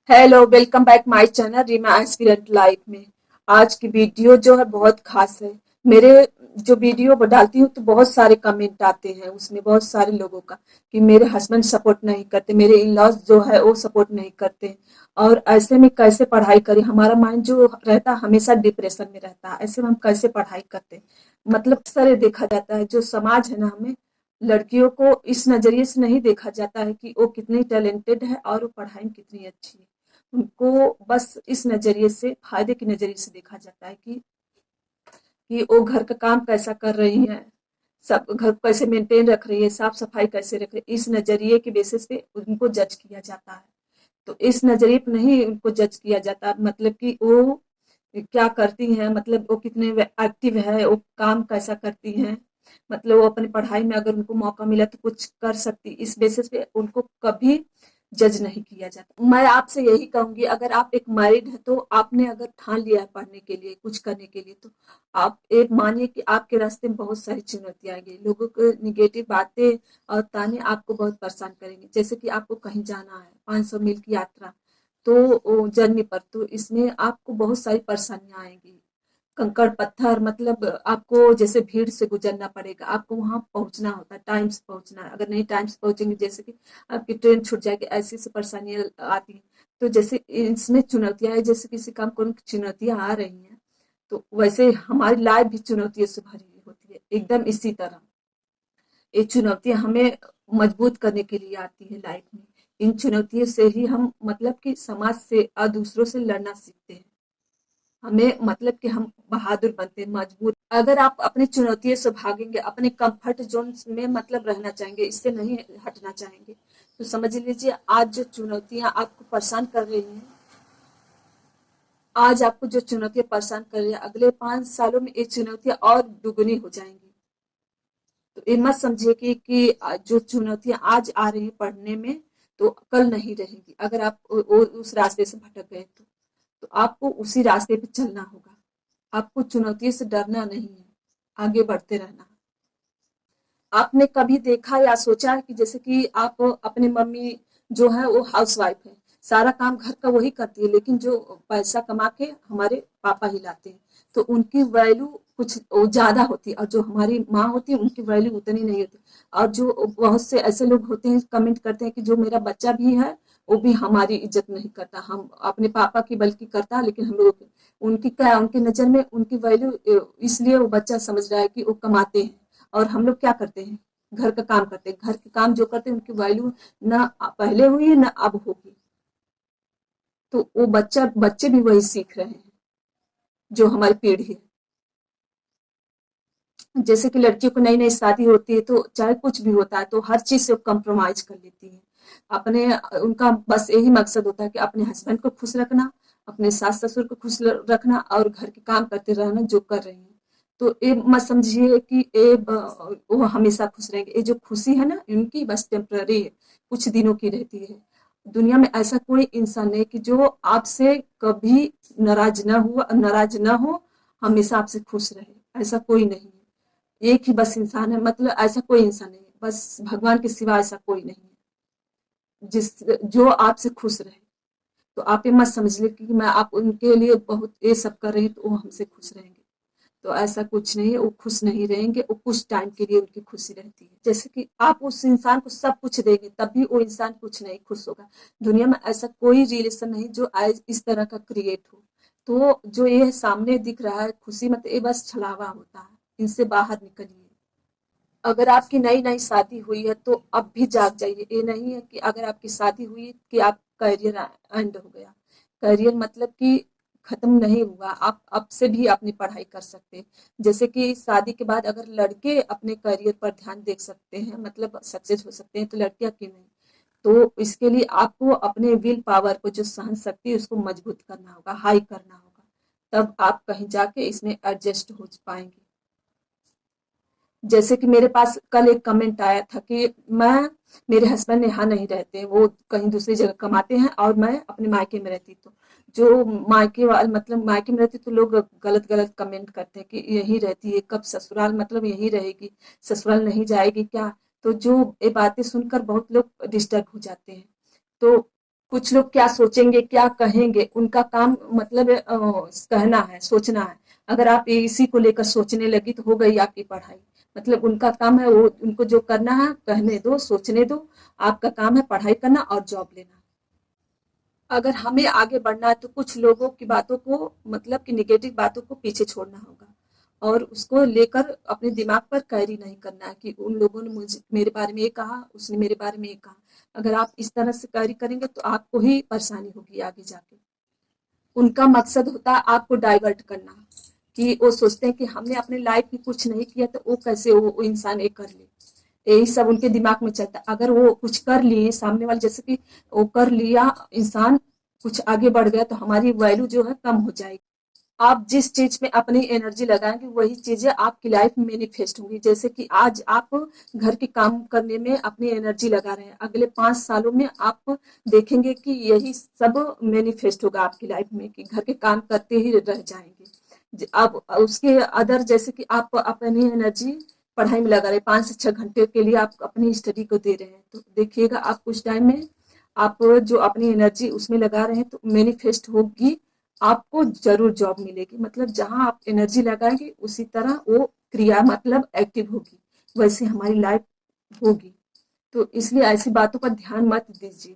Hello, welcome back my channel Reema aspirant life में। आज की वीडियो जो है बहुत खास है। मेरे जो वीडियो डालती हूँ तो बहुत सारे कमेंट आते हैं उसमें बहुत सारे लोगों का कि मेरे हस्बैंड सपोर्ट नहीं करते, मेरे इन लॉज जो है वो सपोर्ट नहीं करते और ऐसे में कैसे पढ़ाई करें। हमारा माइंड जो रहता है हमेशा डिप्रेशन में रहता है, ऐसे में हम कैसे पढ़ाई करते हैं। मतलब सारे देखा जाता है जो समाज है ना, हमें लड़कियों को इस नजरिए से नहीं देखा जाता है कि वो कितनी टैलेंटेड है और वो पढ़ाई में कितनी अच्छी है। उनको बस इस नजरिए से, फायदे के नजरिए से देखा जाता है कि वो घर का काम कैसा कर रही है, सब घर को कैसे मेंटेन रख रही है, साफ सफाई कैसे रख रही है। इस नजरिए के बेसिस पे उनको जज किया जाता है। तो इस नजरिए पे नहीं उनको जज किया जाता, मतलब कि वो क्या करती हैं, मतलब वो कितने एक्टिव है, वो काम कैसा करती हैं, मतलब वो अपनी पढ़ाई में अगर उनको मौका मिला तो कुछ कर सकती। इस बेसिस पे उनको कभी जज नहीं किया जाता। मैं आपसे यही कहूंगी, अगर आप एक मैरिड है तो आपने अगर ठान लिया है पढ़ने के लिए, कुछ करने के लिए, तो आप एक मानिए कि आपके रास्ते में बहुत सारी चुनौतियां आएंगी। लोगों को निगेटिव बातें और ताने आपको बहुत परेशान करेंगे। जैसे कि आपको कहीं जाना है 500 मील की यात्रा, तो जर्नी पर, तो इसमें आपको बहुत सारी परेशानियां आएंगी। कंकड़ पत्थर, मतलब आपको जैसे भीड़ से गुजरना पड़ेगा, आपको वहां पहुंचना होता है, टाइम से पहुंचना है। अगर नहीं टाइम से पहुंचेंगे, जैसे कि आपकी ट्रेन छूट जाएगी, ऐसी ऐसी परेशानियां आती हैं। तो जैसे इसमें चुनौतियां है, जैसे किसी काम को चुनौतियां आ रही हैं, तो वैसे हमारी लाइफ भी चुनौतियों से भरी हुई होती है, एकदम इसी तरह। ये चुनौतियां हमें मजबूत करने के लिए आती है लाइफ में। इन चुनौतियों से ही हम, मतलब कि समाज से और दूसरों से लड़ना सीखते हैं। हमें, मतलब कि हम बहादुर बनते हैं, मजबूत। अगर आप अपनी चुनौतियों से भागेंगे, अपने कंफर्ट जोन में मतलब रहना चाहेंगे, इससे नहीं हटना चाहेंगे, तो समझ लीजिए आज जो चुनौतियां आपको परेशान कर रही हैं, आज आपको जो चुनौतियां परेशान कर रही है, अगले 5 सालों में ये चुनौतियां और दुगुनी हो जाएंगी। तो ये मत समझिए कि जो चुनौतियां आज आ रही है पढ़ने में, तो कल नहीं रहेंगी। अगर आप उस रास्ते से भटक गए तो आपको उसी रास्ते पे चलना होगा। आपको चुनौतियों से डरना नहीं है, आगे बढ़ते रहना। आपने कभी देखा या सोचा है कि जैसे कि आप, अपनी मम्मी जो है वो हाउसवाइफ है, सारा काम घर का वही करती है, लेकिन जो पैसा कमा के हमारे पापा ही लाते हैं, तो उनकी वैल्यू कुछ ज्यादा होती है, और जो हमारी माँ होती है उनकी वैल्यू उतनी नहीं होती। और जो बहुत से ऐसे लोग होते हैं, कमेंट करते हैं कि जो मेरा बच्चा भी है वो भी हमारी इज्जत नहीं करता, हम अपने पापा की बल्कि करता है, लेकिन हम लोग, उनकी क्या, उनकी नजर में उनकी वैल्यू, इसलिए वो बच्चा समझ रहा है कि वो कमाते हैं और हम लोग क्या करते हैं, घर का काम करते हैं। घर के काम जो करते हैं उनकी वैल्यू ना पहले हुई है ना अब होगी। तो वो बच्चे भी वही सीख रहे हैं, जो हमारी पीढ़ी है। जैसे कि लड़कियों को नई नई शादी होती है, तो चाहे कुछ भी होता है तो हर चीज से कॉम्प्रोमाइज कर लेती है अपने। उनका बस यही मकसद होता है कि अपने हस्बैंड को खुश रखना, अपने सास ससुर को खुश रखना और घर के काम करते रहना जो कर रही है। तो ये मत समझिए कि वो हमेशा खुश रहेंगे। ये जो खुशी है ना इनकी, बस टेम्पररी है, कुछ दिनों की रहती है। दुनिया में ऐसा कोई इंसान नहीं कि जो आपसे कभी नाराज ना हो, हमेशा आपसे खुश रहे, ऐसा कोई नहीं है। एक ही बस इंसान है, मतलब ऐसा कोई इंसान नहीं है, बस भगवान के सिवा ऐसा कोई नहीं है जिस जो आपसे खुश रहे। तो आप ये मत समझ ले कि मैं आप उनके लिए बहुत ये सब कर रही हूँ तो वो हमसे खुश रहेंगे। तो ऐसा कुछ नहीं है, वो खुश नहीं रहेंगे, वो कुछ टाइम के लिए उनकी खुशी रहती है। जैसे कि आप उस इंसान को सब कुछ देंगे तब भी वो इंसान कुछ नहीं खुश होगा। दुनिया में ऐसा कोई रिलेशन नहीं जो आज इस तरह का क्रिएट हो। तो जो ये सामने दिख रहा है खुशी, मतलब ये बस छलावा होता है, इनसे बाहर निकलिए। अगर आपकी नई नई शादी हुई है तो अब भी जाग जाइए। ये नहीं है कि अगर आपकी शादी हुई कि आप करियर एंड हो गया। करियर मतलब कि खत्म नहीं हुआ, आप अब से भी अपनी पढ़ाई कर सकते हैं। जैसे कि शादी के बाद अगर लड़के अपने करियर पर ध्यान दे सकते हैं, मतलब सक्सेस हो सकते हैं, तो लड़कियां क्यों नहीं। तो इसके लिए आपको अपने विल पावर को, जो सहन शक्ति है, उसको मजबूत करना होगा, हाई करना होगा। तब आप कहीं जाके इसमें एडजस्ट हो पाएंगे। जैसे कि मेरे पास कल एक कमेंट आया था कि मैं, मेरे हस्बैंड यहाँ नहीं रहते, वो कहीं दूसरी जगह कमाते हैं और मैं अपने मायके में रहती। तो जो मायके वाले, मतलब मायके में रहती, तो लोग गलत गलत कमेंट करते हैं कि यहीं रहती है, कब ससुराल, मतलब यहीं रहेगी, ससुराल नहीं जाएगी क्या। तो जो ये बातें सुनकर बहुत लोग डिस्टर्ब हो जाते हैं। तो कुछ लोग क्या सोचेंगे, क्या कहेंगे, उनका काम मतलब कहना है, सोचना है। अगर आप इसी को लेकर सोचने लगी तो हो गई आपकी पढ़ाई। मतलब उनका काम है, वो उनको जो करना है कहने दो, सोचने दो। आपका काम है पढ़ाई करना और जॉब लेना। अगर हमें आगे बढ़ना है तो कुछ लोगों की बातों को मतलब कि नेगेटिव बातों को पीछे छोड़ना होगा और उसको लेकर अपने दिमाग पर कैरी नहीं करना है कि उन लोगों ने मुझे मेरे बारे में ये कहा, उसने मेरे बारे में ये कहा। अगर आप इस तरह से कैरी करेंगे तो आपको ही परेशानी होगी आगे जाके। उनका मकसद होता है आपको डाइवर्ट करना, कि वो सोचते हैं कि हमने अपने लाइफ में कुछ नहीं किया तो वो कैसे वो इंसान ये कर ले। यही सब उनके दिमाग में चलता है। अगर वो कुछ कर लिए सामने वाले, जैसे कि वो कर लिया इंसान, कुछ आगे बढ़ गया तो हमारी वैल्यू जो है कम हो जाएगी। आप जिस चीज में अपनी एनर्जी लगाएंगे वही चीजें आपकी लाइफ में मैनिफेस्ट होंगी। जैसे कि आज आप घर के काम करने में अपनी एनर्जी लगा रहे हैं, अगले 5 सालों में आप देखेंगे कि यही सब मैनिफेस्ट होगा आपकी लाइफ में, कि घर के काम करते ही रह जाएंगे। अब उसके अदर जैसे कि आप अपनी एनर्जी पढ़ाई में लगा रहे, 5 से 6 घंटे के लिए आप अपनी स्टडी को दे रहे हैं, तो देखिएगा आप कुछ टाइम में आप जो अपनी एनर्जी उसमें लगा रहे हैं तो मैनिफेस्ट होगी, आपको जरूर जॉब मिलेगी। मतलब जहां आप एनर्जी लगाएंगे उसी तरह वो क्रिया मतलब एक्टिव होगी, वैसे हमारी लाइफ होगी। तो इसलिए ऐसी बातों पर ध्यान मत दीजिए।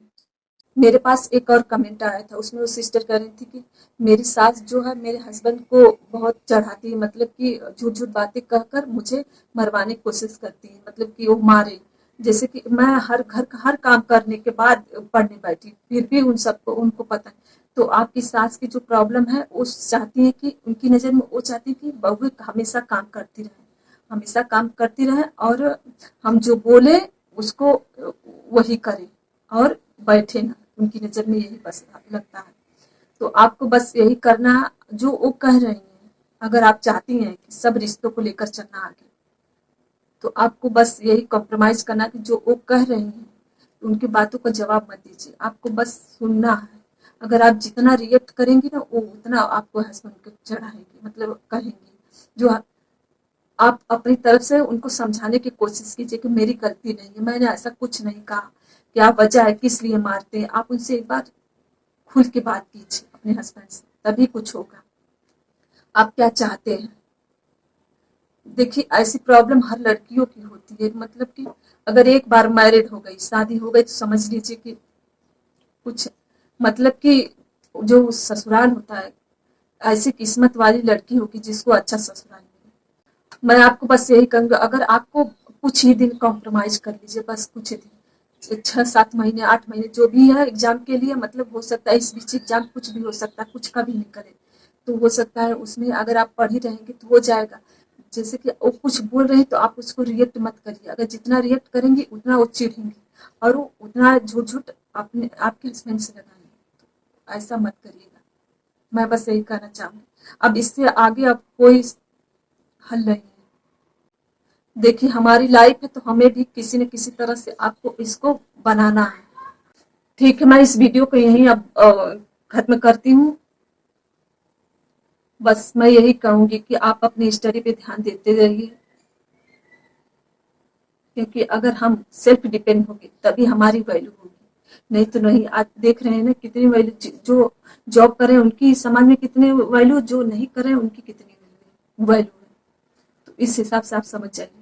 मेरे पास एक और कमेंट आया था, उसमें वो सिस्टर कह रही थी कि मेरी सास जो है मेरे हस्बैंड को बहुत चढ़ाती है, मतलब कि झूठ झूठ बातें कहकर मुझे मरवाने की कोशिश करती है, मतलब कि वो मारे। जैसे कि मैं हर घर का हर काम करने के बाद पढ़ने बैठी, फिर भी उन सबको उनको पता है। तो आपकी सास की जो प्रॉब्लम है वो चाहती है कि उनकी नज़र में वो चाहती है कि बहू हमेशा काम करती रहे, हमेशा काम करती रहे और हम जो बोले उसको वही करे और बैठे ना। उनकी नज़र में यही बस लगता है। तो आपको बस यही करना जो वो कह रही हैं। अगर आप चाहती हैं कि सब रिश्तों को लेकर चलना आगे, तो आपको बस यही कॉम्प्रोमाइज करना कि जो वो कह रही हैं उनकी बातों का जवाब मत दीजिए, आपको बस सुनना है। अगर आप जितना रिएक्ट करेंगी ना वो उतना आपको हस्बैंड को चढ़ाएंगी, मतलब कहेंगी। जो आप अपनी तरफ से उनको समझाने की कोशिश कीजिए कि मेरी गलती नहीं है, मैंने ऐसा कुछ नहीं कहा, क्या वजह है, किस लिए मारते हैं। आप उनसे एक बार खुल के बात कीजिए अपने हस्बैंड से, तभी कुछ होगा। आप क्या चाहते हैं। देखिए ऐसी प्रॉब्लम हर लड़कियों की होती है, मतलब कि अगर एक बार मैरिड हो गई, शादी हो गई, तो समझ लीजिए कि कुछ मतलब कि जो ससुराल होता है, ऐसी किस्मत वाली लड़की होगी जिसको अच्छा ससुराल मिले। मैं आपको बस यही कहूँगा, अगर आपको कुछ ही दिन कॉम्प्रोमाइज कर लीजिए, बस कुछ दिन, 6-7 महीने 8 महीने जो भी है एग्जाम के लिए, मतलब हो सकता है इस बीच एग्जाम कुछ भी हो सकता है, कुछ का भी निकले तो हो सकता है उसमें अगर आप पढ़ ही रहेंगे तो हो जाएगा। जैसे कि वो कुछ बोल रहे हैं तो आप उसको रिएक्ट मत करिए, अगर जितना रिएक्ट करेंगे उतना वो चिढ़ेंगे और वो उतना झूठ झूठ अपने आपके हस्बैंड से लगाएंगे। तो ऐसा मत करिएगा। मैं बस यही कहना चाहूँगी, अब इससे आगे अब कोई हल नहीं है। देखिए हमारी लाइफ है तो हमें भी किसी न किसी तरह से आपको इसको बनाना है। ठीक है, मैं इस वीडियो को यहीं अब खत्म करती हूँ। बस मैं यही कहूंगी कि आप अपनी स्टडी पे ध्यान देते रहिए, क्योंकि अगर हम सेल्फ डिपेंड होंगे तभी हमारी वैल्यू होगी, नहीं तो नहीं। आज देख रहे हैं ना कितनी वैल्यू, जो जॉब कर रहे हैं उनकी समाज में कितनी वैल्यू, जो नहीं कर रहे हैं उनकी कितनी वैल्यू है। तो इस हिसाब से आप समझ जाइए।